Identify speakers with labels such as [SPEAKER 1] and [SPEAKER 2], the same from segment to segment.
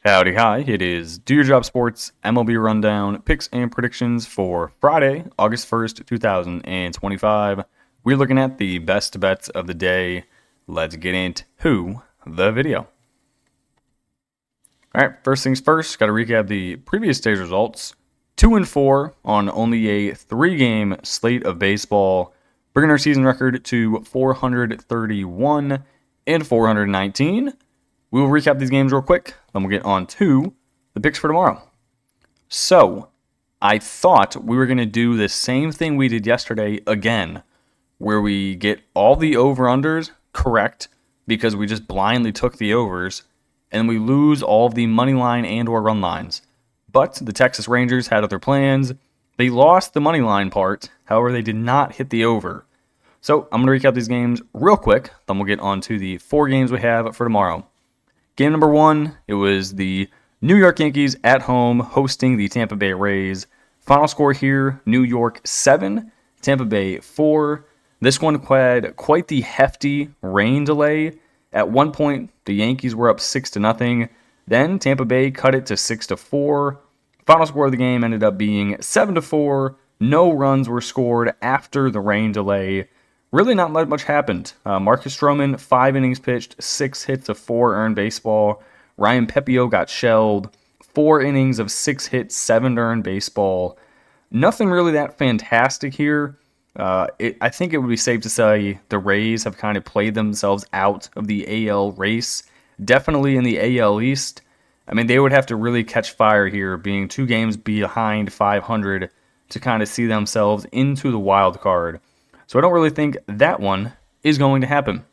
[SPEAKER 1] Howdy, hi. It is Do Your Job Sports MLB Rundown, picks and predictions for Friday, August 1st, 2025. We're looking at the best bets of the day. Let's get into the video. All right, first things first, got to recap the previous day's results. 2-4 on only a 3-game slate of baseball, bringing our season record to 431 and 419. We will recap these games real quick, then we'll get on to the picks for tomorrow. So, I thought we were going to do the same thing we did yesterday again, where we get all the over-unders correct because we just blindly took the overs, and we lose all of the money line and or run lines. But the Texas Rangers had other plans. They lost the money line part, however, they did not hit the over. So, I'm going to recap these games real quick, then we'll get on to the 4 games we have for tomorrow. Game number 1, it was the New York Yankees at home hosting the Tampa Bay Rays. Final score here, New York 7, Tampa Bay 4. This one had quite the hefty rain delay. At one point, the Yankees were up 6-0. Then Tampa Bay cut it to 6-4. Final score of the game ended up being 7-4. No runs were scored after the rain delay. Really not much happened. Marcus Stroman, 5 innings pitched, 6 hits of 4 earned baseball. Ryan Pepiot got shelled, 4 innings of 6 hits, 7 earned baseball. Nothing really that fantastic here. I think it would be safe to say the Rays have kind of played themselves out of the AL race. Definitely in the AL East. I mean, they would have to really catch fire here, being 2 games behind 500 to kind of see themselves into the wild card. So I don't really think that one is going to happen.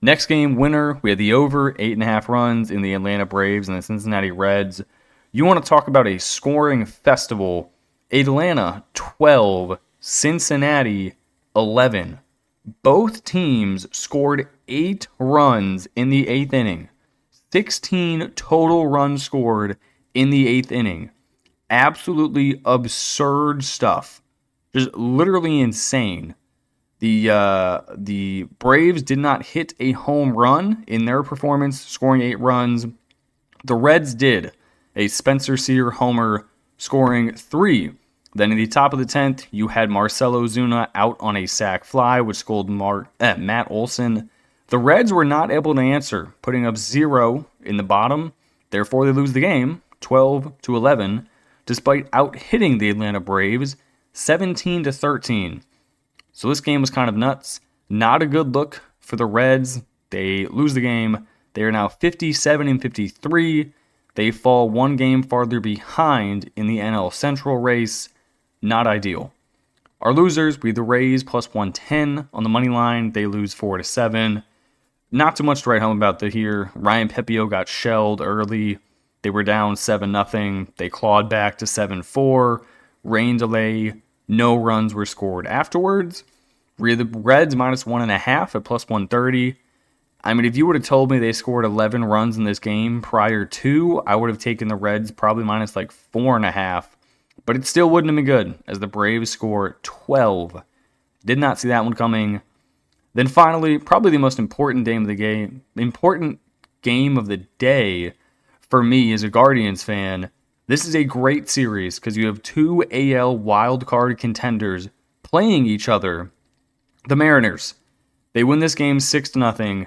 [SPEAKER 1] Next game, winner, we had the over 8.5 runs in the Atlanta Braves and the Cincinnati Reds. You want to talk about a scoring festival. Atlanta 12, Cincinnati 11. Both teams scored 8 runs in the 8th inning. 16 total runs scored in the 8th inning. Absolutely absurd stuff. Just literally insane. The Braves did not hit a home run in their performance, scoring 8 runs. The Reds did. A Spencer Steer homer, scoring 3. Then in the top of the 10th, you had Marcelo Zuna out on a sac fly, which scored Matt Olson. The Reds were not able to answer, putting up 0 in the bottom. Therefore, they lose the game, 12-11, despite out-hitting the Atlanta Braves 17-13. So this game was kind of nuts. Not a good look for the Reds. They lose the game. They are now 57-53. They fall 1 game farther behind in the NL Central race. Not ideal. Our losers, we the Rays plus 110 on the money line. They lose 4-7. Not too much to write home about here. Ryan Pepiot got shelled early. They were down 7-0. They clawed back to 7-4. Rain delay. No runs were scored afterwards. We the Reds minus 1.5 at plus 130. I mean, if you would have told me they scored 11 runs in this game prior to, I would have taken the Reds probably minus like 4.5. But it still wouldn't have been good, as the Braves score 12. Did not see that one coming. Then finally, probably the most important game of the day for me as a Guardians fan. This is a great series because you have 2 AL wildcard contenders playing each other. The Mariners, they win this game 6-0.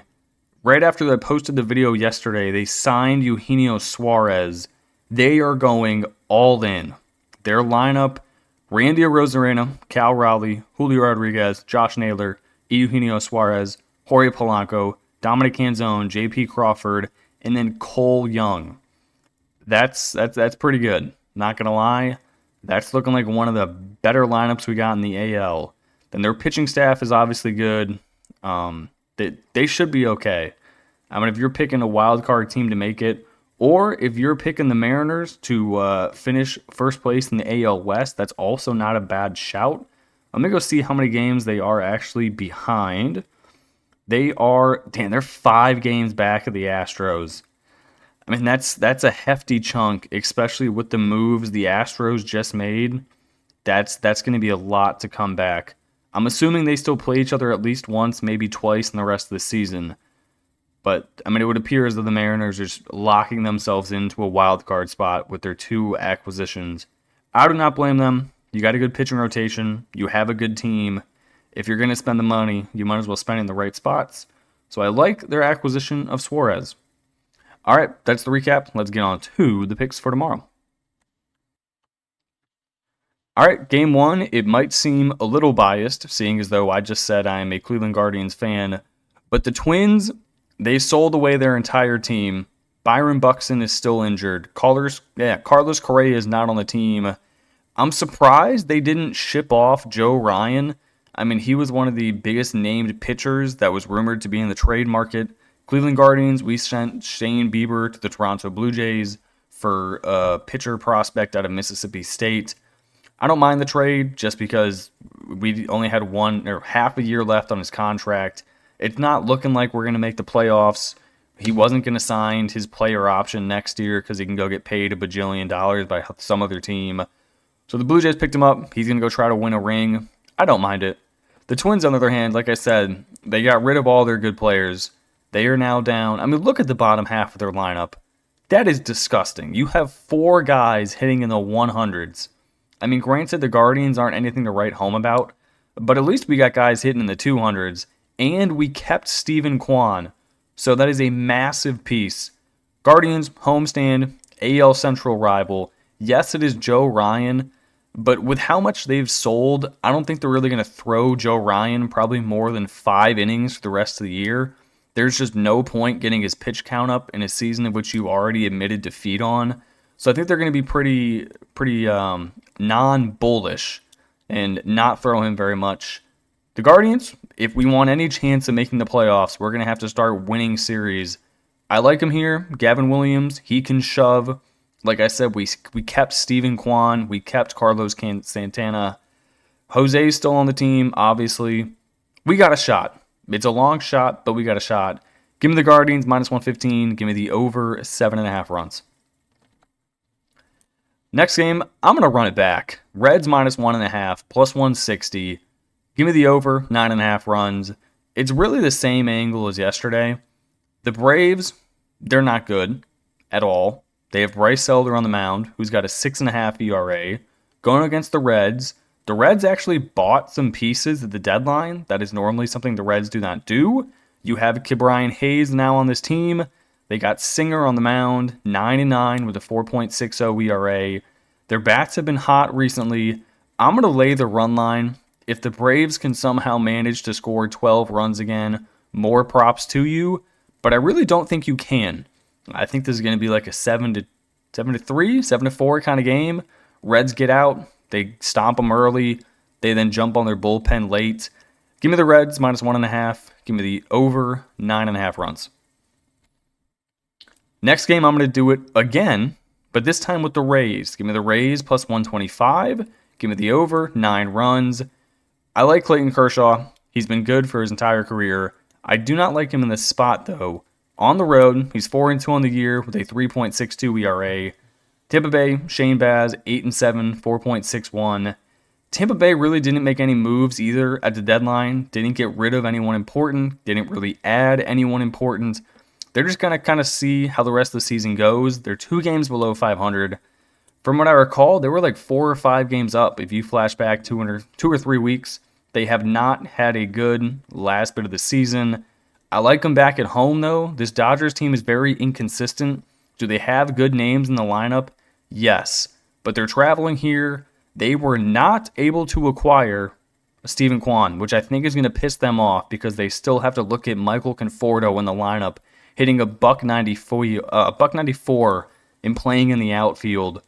[SPEAKER 1] Right after I posted the video yesterday, they signed Eugenio Suarez. They are going all in. Their lineup, Randy Arozarena, Cal Raleigh, Julio Rodriguez, Josh Naylor, Eugenio Suarez, Jorge Polanco, Dominic Canzone, J.P. Crawford, and then Cole Young. That's pretty good. Not going to lie. That's looking like one of the better lineups we got in the AL. Then their pitching staff is obviously good. They should be okay. I mean, if you're picking a wild card team to make it, or if you're picking the Mariners to finish first place in the AL West, that's also not a bad shout. I'm going to go see how many games they are actually behind. They're 5 games back of the Astros. I mean, that's a hefty chunk, especially with the moves the Astros just made. That's going to be a lot to come back. I'm assuming they still play each other at least once, maybe twice in the rest of the season. But, I mean, it would appear as though the Mariners are just locking themselves into a wild card spot with their 2 acquisitions. I do not blame them. You got a good pitching rotation. You have a good team. If you're going to spend the money, you might as well spend it in the right spots. So I like their acquisition of Suarez. All right, that's the recap. Let's get on to the picks for tomorrow. All right, game 1, it might seem a little biased, seeing as though I just said I am a Cleveland Guardians fan. But the Twins, they sold away their entire team. Byron Buxton is still injured. Carlos Correa is not on the team. I'm surprised they didn't ship off Joe Ryan. I mean, he was one of the biggest named pitchers that was rumored to be in the trade market. Cleveland Guardians, we sent Shane Bieber to the Toronto Blue Jays for a pitcher prospect out of Mississippi State. I don't mind the trade just because we only had half a year left on his contract. It's not looking like we're going to make the playoffs. He wasn't going to sign his player option next year because he can go get paid $1 bajillion by some other team. So the Blue Jays picked him up. He's going to go try to win a ring. I don't mind it. The Twins, on the other hand, like I said, they got rid of all their good players. They are now down. I mean, look at the bottom half of their lineup. That is disgusting. You have 4 guys hitting in the 100s. I mean, granted, the Guardians aren't anything to write home about, but at least we got guys hitting in the 200s, and we kept Steven Kwan. So that is a massive piece. Guardians, homestand, AL Central rival. Yes, it is Joe Ryan, but with how much they've sold, I don't think they're really going to throw Joe Ryan probably more than 5 innings for the rest of the year. There's just no point getting his pitch count up in a season in which you already admitted defeat on. So I think they're going to be pretty non-bullish and not throw him very much. The Guardians, if we want any chance of making the playoffs, we're going to have to start winning series. I like him here. Gavin Williams, he can shove. Like I said, we kept Steven Kwan. We kept Carlos Santana. Jose's still on the team, obviously. We got a shot. It's a long shot, but we got a shot. Give me the Guardians, -115. Give me the over 7.5 runs. Next game, I'm going to run it back. Reds -1.5, +160. Give me the over, 9.5 runs. It's really the same angle as yesterday. The Braves, they're not good at all. They have Bryce Elder on the mound, who's got a 6.5 ERA. Going against the Reds actually bought some pieces at the deadline. That is normally something the Reds do not do. You have Ke'Bryan Hayes now on this team. They got Singer on the mound, 9-9 with a 4.60 ERA. Their bats have been hot recently. I'm going to lay the run line. If the Braves can somehow manage to score 12 runs again, more props to you. But I really don't think you can. I think this is going to be like a 7-3, 7-4 kind of game. Reds get out. They stomp them early. They then jump on their bullpen late. Give me the Reds, -1.5. Give me the over, 9.5 runs. Next game, I'm going to do it again, but this time with the Rays. Give me the Rays, +125. Give me the over, 9 runs. I like Clayton Kershaw. He's been good for his entire career. I do not like him in this spot, though. On the road, he's 4-2 on the year with a 3.62 ERA. Tampa Bay, Shane Baz, 8-7, 4.61. Tampa Bay really didn't make any moves either at the deadline. Didn't get rid of anyone important. Didn't really add anyone important. They're just going to kind of see how the rest of the season goes. They're 2 games below 500. From what I recall, they were like 4 or 5 games up. If you flash back 2 or 3 weeks, they have not had a good last bit of the season. I like them back at home, though. This Dodgers team is very inconsistent. Do they have good names in the lineup? Yes. But they're traveling here. They were not able to acquire Steven Kwan, which I think is going to piss them off because they still have to look at Michael Conforto in the lineup, hitting a $194 and playing in the outfield.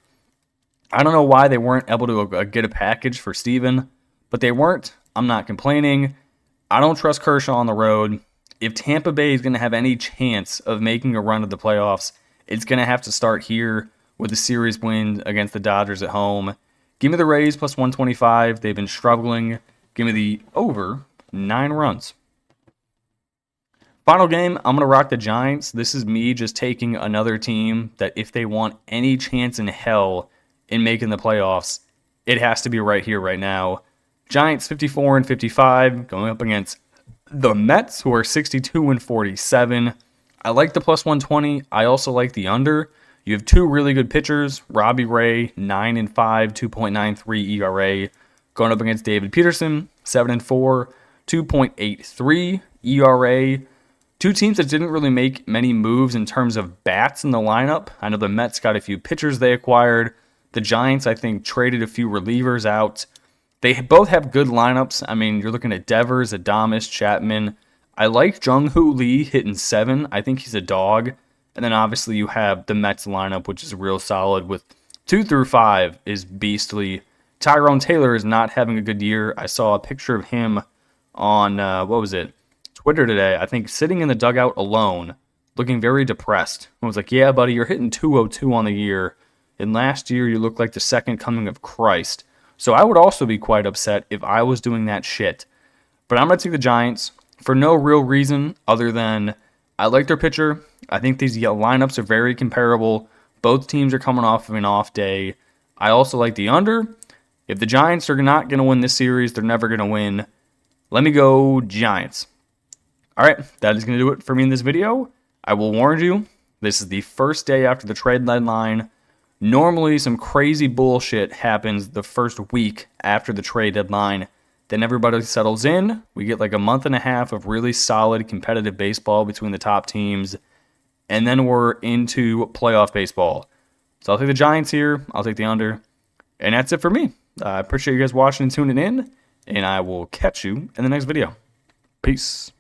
[SPEAKER 1] I don't know why they weren't able to get a package for Steven, but they weren't. I'm not complaining. I don't trust Kershaw on the road. If Tampa Bay is going to have any chance of making a run to the playoffs, it's going to have to start here with a series win against the Dodgers at home. Give me the Rays +125. They've been struggling. Give me the over 9 runs. Final game, I'm going to rock the Giants. This is me just taking another team that if they want any chance in hell in making the playoffs, it has to be right here, right now. Giants 54-55 going up against the Mets, who are 62-47. I like the plus 120. I also like the under. You have two really good pitchers, Robbie Ray, 9-5, 2.93 ERA, going up against David Peterson, 7-4, 2.83 ERA. Two teams that didn't really make many moves in terms of bats in the lineup. I know the Mets got a few pitchers they acquired. The Giants, I think, traded a few relievers out. They both have good lineups. I mean, you're looking at Devers, Adames, Chapman. I like Jung-Hoo Lee hitting 7. I think he's a dog. And then obviously you have the Mets lineup, which is real solid with 2 through 5 is beastly. Tyrone Taylor is not having a good year. I saw a picture of him on, Twitter today. I think sitting in the dugout alone, looking very depressed. I was like, yeah, buddy, you're hitting 202 on the year. And last year you looked like the second coming of Christ. So I would also be quite upset if I was doing that shit. But I'm going to take the Giants for no real reason other than I like their pitcher. I think these lineups are very comparable. Both teams are coming off of an off day. I also like the under. If the Giants are not going to win this series, they're never going to win. Let me go Giants. All right, that is going to do it for me in this video. I will warn you, this is the first day after the trade deadline. Normally, some crazy bullshit happens the first week after the trade deadline. Then everybody settles in. We get like a month and a half of really solid competitive baseball between the top teams. And then we're into playoff baseball. So I'll take the Giants here. I'll take the under. And that's it for me. I appreciate you guys watching and tuning in. And I will catch you in the next video. Peace.